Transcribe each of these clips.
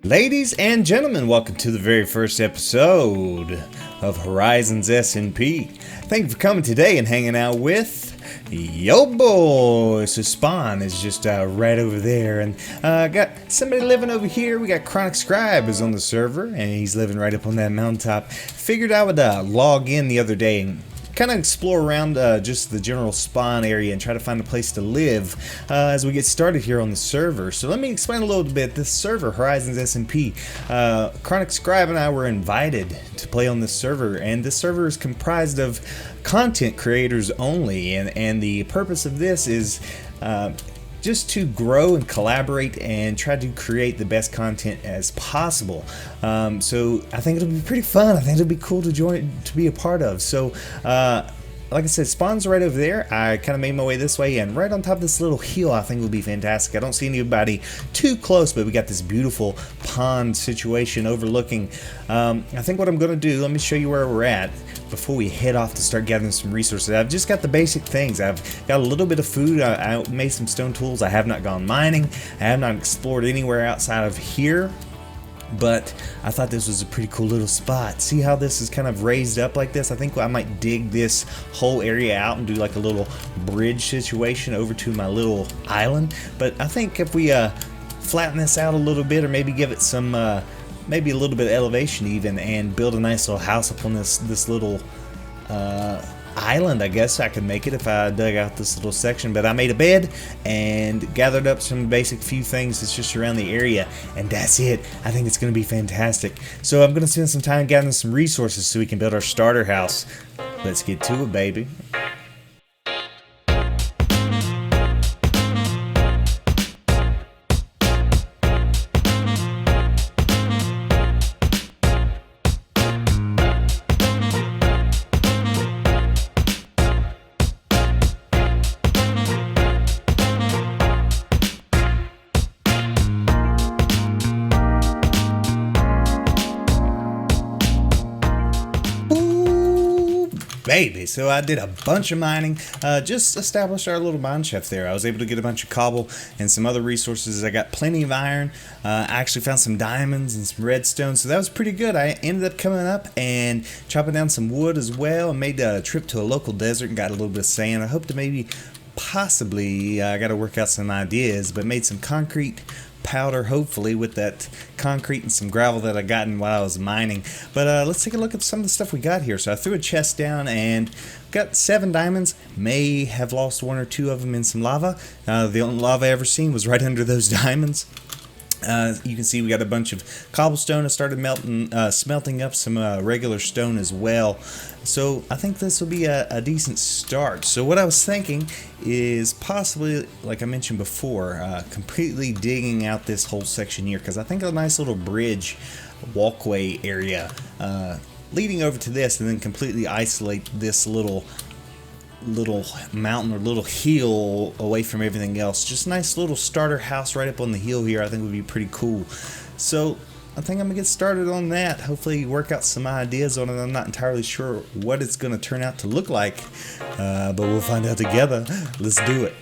Ladies and gentlemen, welcome to the very first episode of Horizons SMP. Thank you for coming today and hanging out with yo boy. So Spawn is just right over there, and got somebody living over here. We got Chronic Scribe is on the server, and he's living right up on that mountaintop. Figured I would log in the other day and kind of explore around just the general spawn area and try to find a place to live as we get started here on the server. So let me explain a little bit. This server, Horizons SMP, Chronic Scribe and I were invited to play on this server, and this server is comprised of content creators only, and the purpose of this is just to grow and collaborate and try to create the best content as possible. So I think it'll be pretty fun. I think it'll be cool to join, to be a part of. So like I said, Spawn's right over there. I kind of made my way this way, and right on top of this little hill I think would be fantastic. I don't see anybody too close, but we got this beautiful pond situation overlooking. I think what I'm going to do, let me show you where we're at before we head off to start gathering some resources. I've just got the basic things. I've got a little bit of food. I made some stone tools. I have not gone mining. I have not explored anywhere outside of here, but I thought this was a pretty cool little spot. See how this is kind of raised up like this? I think I might dig this whole area out and do like a little bridge situation over to my little island. But I think if we flatten this out a little bit, or maybe give it some maybe a little bit of elevation even, and build a nice little house up on this little island, I guess I could make it if I dug out this little section. But I made a bed and gathered up some basic few things that's just around the area, and that's it. I think it's going to be fantastic. So I'm going to spend some time gathering some resources so we can build our starter house. Let's get to it, baby. Baby, so I did a bunch of mining, just established our little mine shaft there. I was able to get a bunch of cobble and some other resources. I got plenty of iron. I actually found some diamonds and some redstone, so that was pretty good. I ended up coming up and chopping down some wood as well, and made a trip to a local desert and got a little bit of sand. I hope to maybe, possibly, I got to work out some ideas, but made some concrete powder, hopefully, with that concrete and some gravel that I gotten while I was mining. But let's take a look at some of the stuff we got here. So I threw a chest down and got 7 diamonds. May have lost 1 or 2 of them in some lava. The only lava I ever seen was right under those diamonds. You can see we got a bunch of cobblestone. I started smelting up some regular stone as well. So I think this will be a decent start. So what I was thinking is possibly, like I mentioned before, completely digging out this whole section here, because I think a nice little bridge walkway area leading over to this, and then completely isolate this little mountain or little hill away from everything else. Just a nice little starter house right up on the hill here I think would be pretty cool. So I think I'm gonna get started on that. Hopefully work out some ideas on it. I'm not entirely sure what it's gonna turn out to look like, but we'll find out together. Let's do it.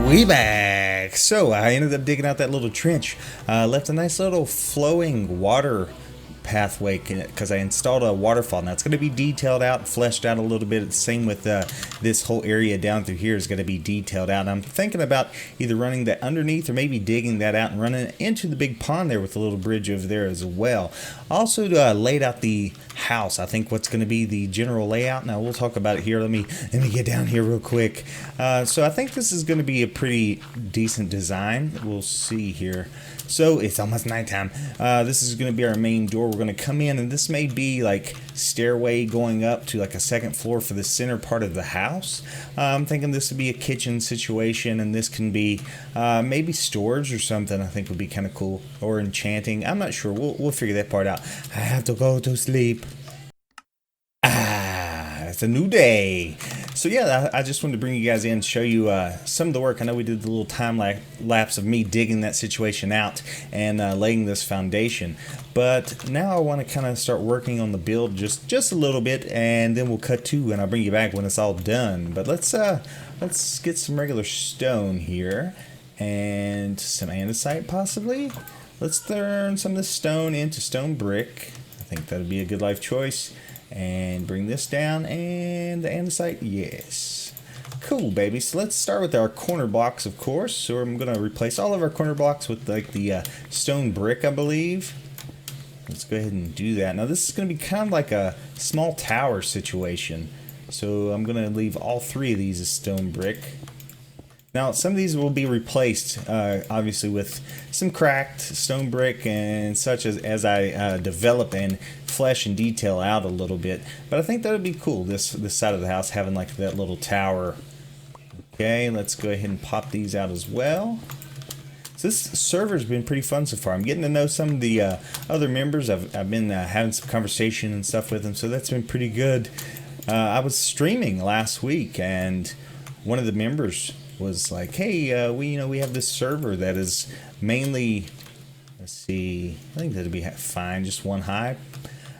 We back. So I ended up digging out that little trench, left a nice little flowing water pathway because I installed a waterfall. Now it's going to be detailed out and fleshed out a little bit. The same with this whole area down through here is going to be detailed out. And I'm thinking about either running that underneath or maybe digging that out and running it into the big pond there with a little bridge over there as well. Also laid out the house. I think what's going to be the general layout. Now we'll talk about it here. Let me get down here real quick. So I think this is going to be a pretty decent design. We'll see here. So it's almost nighttime. This is going to be our main door. We're going to come in, and this may be like stairway going up to like a second floor for the center part of the house. I'm thinking this would be a kitchen situation, and this can be maybe storage or something. I think would be kind of cool, or enchanting. I'm not sure. We'll figure that part out. I have to go to sleep. It's a new day. So yeah, I just wanted to bring you guys in, show you some of the work. I know we did the little time lapse of me digging that situation out and laying this foundation. But now I want to kind of start working on the build just a little bit, and then we'll cut to, and I'll bring you back when it's all done. But let's get some regular stone here and some andesite possibly. Let's turn some of this stone into stone brick. I think that'd be a good life choice. And bring this down, and the andesite, yes. Cool, baby. So let's start with our corner blocks, of course. So I'm going to replace all of our corner blocks with like the stone brick, I believe. Let's go ahead and do that. Now this is going to be kind of like a small tower situation. So I'm going to leave all three of these as stone brick. Now some of these will be replaced, obviously, with some cracked stone brick and such as I develop and flesh and detail out a little bit. But I think that would be cool, this side of the house having like that little tower. Okay, let's go ahead and pop these out as well. So this server's been pretty fun so far. I'm getting to know some of the other members. I've been having some conversation and stuff with them, so that's been pretty good. I was streaming last week, and one of the members was like, hey, we have this server that is mainly, let's see, I think that'd be fine, just one high.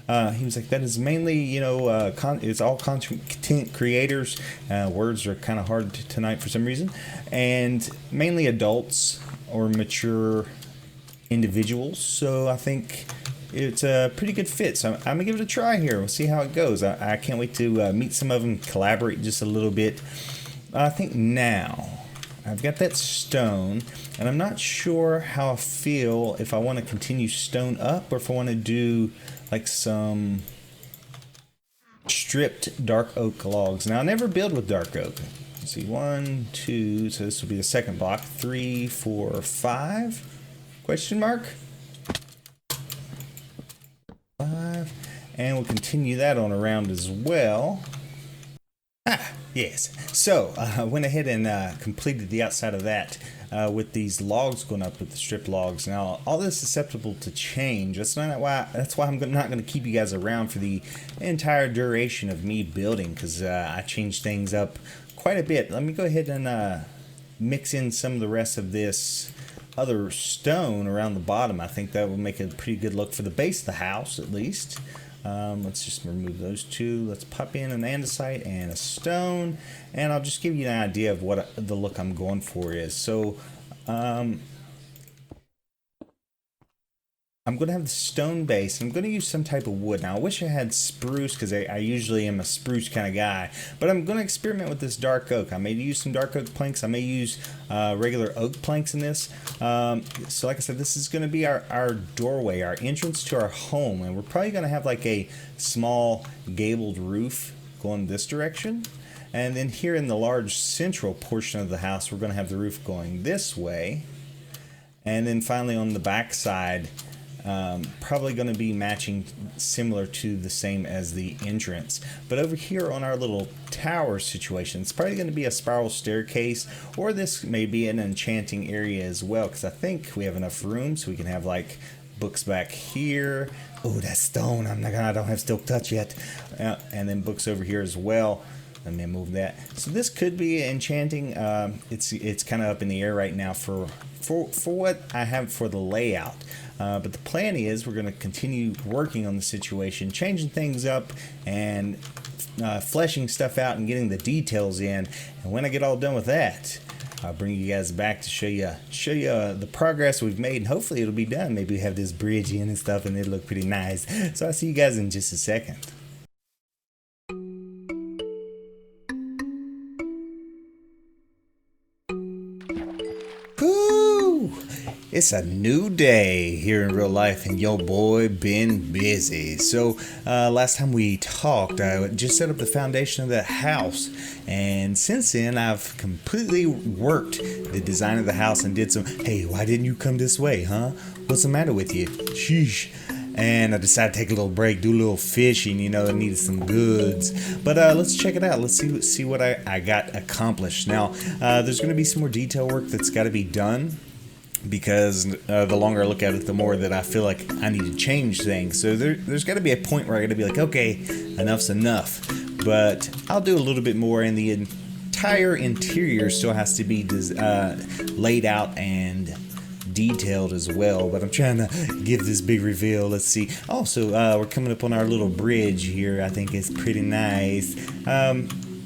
He was like, that is mainly, it's all content creators. Words are kind of hard tonight for some reason. And mainly adults or mature individuals. So I think it's a pretty good fit. So I'm going to give it a try here. We'll see how it goes. I can't wait to meet some of them, collaborate just a little bit. I think now I've got that stone, and I'm not sure how I feel if I want to continue stone up or if I want to do like some stripped dark oak logs. Now I never build with dark oak. Let's see, 1, 2, so this will be the second block. 3, 4, 5? Question mark? 5, and we'll continue that on around as well. Yes, so I went ahead and completed the outside of that with these logs going up with the strip logs. Now all this is susceptible to change. That's why I'm not going to keep you guys around for the entire duration of me building, because I changed things up quite a bit. Let me go ahead and mix in some of the rest of this other stone around the bottom. I think that will make a pretty good look for the base of the house, at least. Let's just remove those two. Let's pop in an andesite and a stone, and I'll just give you an idea of what the look I'm going for is. So I'm going to have the stone base. I'm going to use some type of wood. Now I wish I had spruce, because I usually am a spruce kind of guy, but I'm going to experiment with this dark oak. I may use some dark oak planks. I may use regular oak planks in this. So like I said, this is going to be our doorway, our entrance to our home, and we're probably going to have like a small gabled roof going this direction. And then here in the large central portion of the house, we're going to have the roof going this way. And then finally on the back side, probably going to be matching similar to the same as the entrance. But over here on our little tower situation, it's probably going to be a spiral staircase, or this may be an enchanting area as well, because I think we have enough room so we can have like books back here. Oh, that's stone. I don't have silk touch yet. And then books over here as well. Let me move that. So this could be enchanting. It's kind of up in the air right now for what I have for the layout. But the plan is we're going to continue working on the situation, changing things up, and fleshing stuff out and getting the details in. And when I get all done with that, I'll bring you guys back to show you the progress we've made, and hopefully it'll be done. Maybe we have this bridge in and stuff, and it'll look pretty nice. So I'll see you guys in just a second. It's a new day here in real life, and yo boy been busy. So last time we talked, I just set up the foundation of that house, and since then I've completely worked the design of the house and did some, hey, why didn't you come this way, huh? What's the matter with you? Sheesh. And I decided to take a little break, do a little fishing, you know, I needed some goods. But let's check it out. Let's see what I got accomplished. Now, there's going to be some more detail work that's got to be done, because the longer I look at it, the more that I feel like I need to change things. So there's got to be a point where I got to be like, okay, enough's enough. But I'll do a little bit more, and the entire interior still has to be laid out and detailed as well. But I'm trying to give this big reveal. Let's see. Also, we're coming up on our little bridge here. I think it's pretty nice.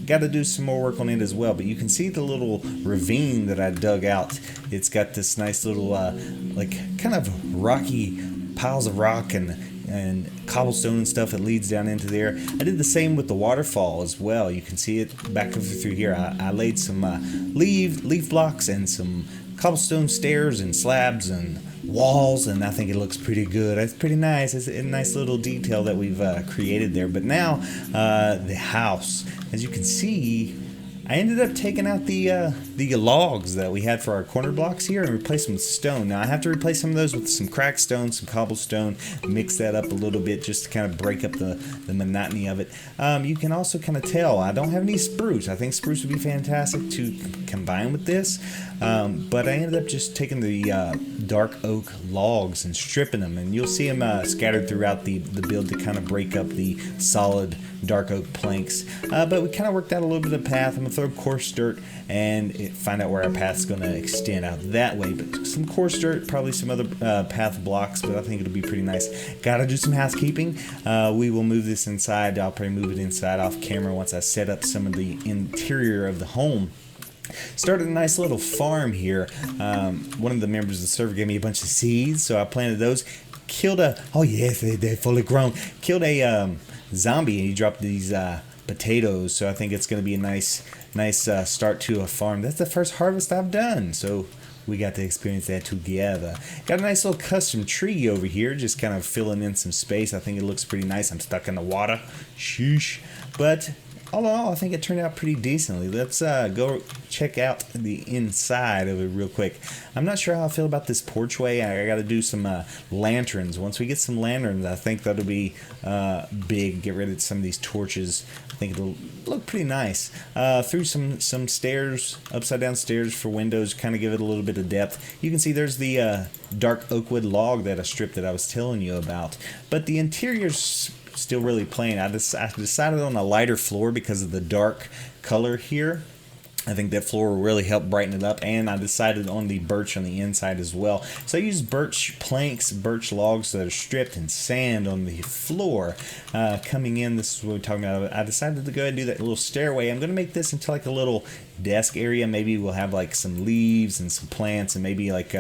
Got to do some more work on it as well, but you can see the little ravine that I dug out. It's got this nice little like kind of rocky piles of rock and cobblestone and stuff that leads down into there. I did the same with the waterfall as well. You can see it back over through here. I laid some leaf blocks and some cobblestone stairs and slabs and walls, and I think it looks pretty good. It's pretty nice. It's a nice little detail that we've created there. But now the house, as you can see, I ended up taking out the logs that we had for our corner blocks here and replaced them with stone. Now I have to replace some of those with some cracked stone, some cobblestone, mix that up a little bit just to kind of break up the monotony of it. You can also kind of tell I don't have any spruce. I think spruce would be fantastic to combine with this, but I ended up just taking the dark oak logs and stripping them, and you'll see them scattered throughout the build to kind of break up the solid dark oak planks. But we kind of worked out a little bit of path. I'm going to throw coarse dirt and find out where our path's going to extend out that way. But some coarse dirt, probably some other path blocks, but I think it'll be pretty nice. Got to do some housekeeping. We will move this inside. I'll probably move it inside off camera once I set up some of the interior of the home. Started a nice little farm here. One of the members of the server gave me a bunch of seeds, so I planted those. Killed a, oh yes, they're fully grown. Killed a zombie, and he dropped these potatoes, so I think it's going to be a nice start to a farm. That's the first harvest I've done, so we got to experience that together. Got a nice little custom tree over here, just kind of filling in some space. I think it looks pretty nice. I'm stuck in the water. Sheesh. But all in all, I think it turned out pretty decently. Let's go check out the inside of it real quick. I'm not sure how I feel about this porchway. I got to do some lanterns. Once we get some lanterns, I think that'll be big. Get rid of some of these torches. I think it'll look pretty nice. Through some stairs, upside down stairs for windows, kind of give it a little bit of depth. You can see there's the dark oak wood log that I stripped that I was telling you about. But the interior's still really plain. I decided on a lighter floor because of the dark color here. I think that floor will really help brighten it up, and I decided on the birch on the inside as well. So I used birch planks, birch logs that are stripped, and sand on the floor. Coming in, this is what we're talking about. I decided to go ahead and do that little stairway. I'm going to make this into like a little desk area. Maybe we'll have like some leaves and some plants, and maybe like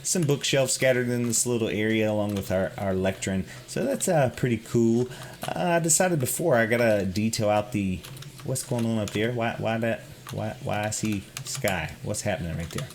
some bookshelves scattered in this little area along with our lectern. So that's pretty cool. I decided before I got to detail out the, what's going on up there? Why I see sky? What's happening right there?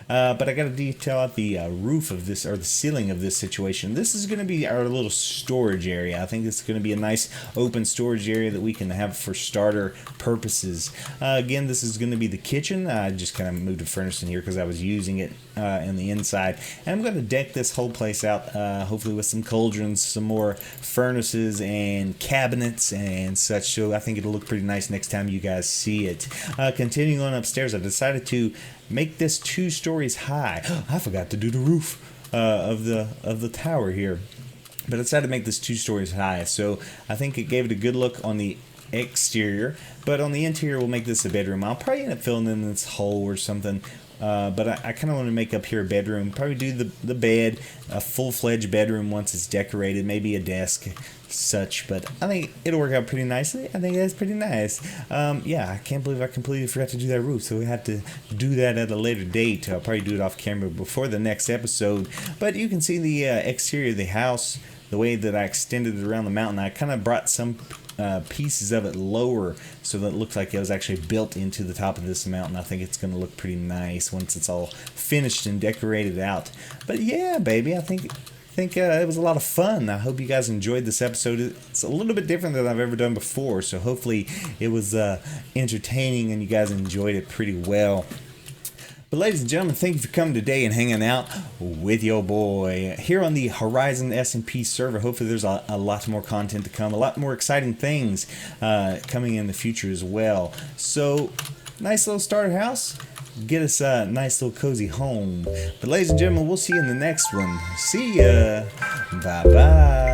But I got to detail out the roof of this, or the ceiling of this situation. This is going to be our little storage area. I think it's going to be a nice open storage area that we can have for starter purposes. Again, this is going to be the kitchen. I just kind of moved a furnace in here because I was using it in the inside. And I'm going to deck this whole place out, hopefully with some cauldrons, some more furnaces and cabinets and such. So I think it'll look pretty nice next time you guys see it. Continuing on upstairs, I decided to make this 2 stories high. I forgot to do the roof of the tower here, but I decided to make this 2 stories high. So I think it gave it a good look on the exterior, but on the interior we'll make this a bedroom. I'll probably end up filling in this hole or something. But I kind of want to make up here a bedroom. Probably do the bed, a full-fledged bedroom once it's decorated, maybe a desk, such. But I think it'll work out pretty nicely. I think that's pretty nice. Yeah, I can't believe I completely forgot to do that roof, so we have to do that at a later date. I'll probably do it off camera before the next episode. But you can see the exterior of the house, the way that I extended it around the mountain. I kind of brought some pieces of it lower so that it looks like it was actually built into the top of this mountain. I think it's going to look pretty nice once it's all finished and decorated out. But yeah, baby, I think it was a lot of fun. I hope you guys enjoyed this episode. It's a little bit different than I've ever done before, so hopefully it was entertaining and you guys enjoyed it pretty well. But ladies and gentlemen, thank you for coming today and hanging out with your boy here on the Horizon SMP server. Hopefully there's a lot more content to come, a lot more exciting things coming in the future as well. So, nice little starter house. Get us a nice little cozy home. But ladies and gentlemen, we'll see you in the next one. See ya. Bye-bye.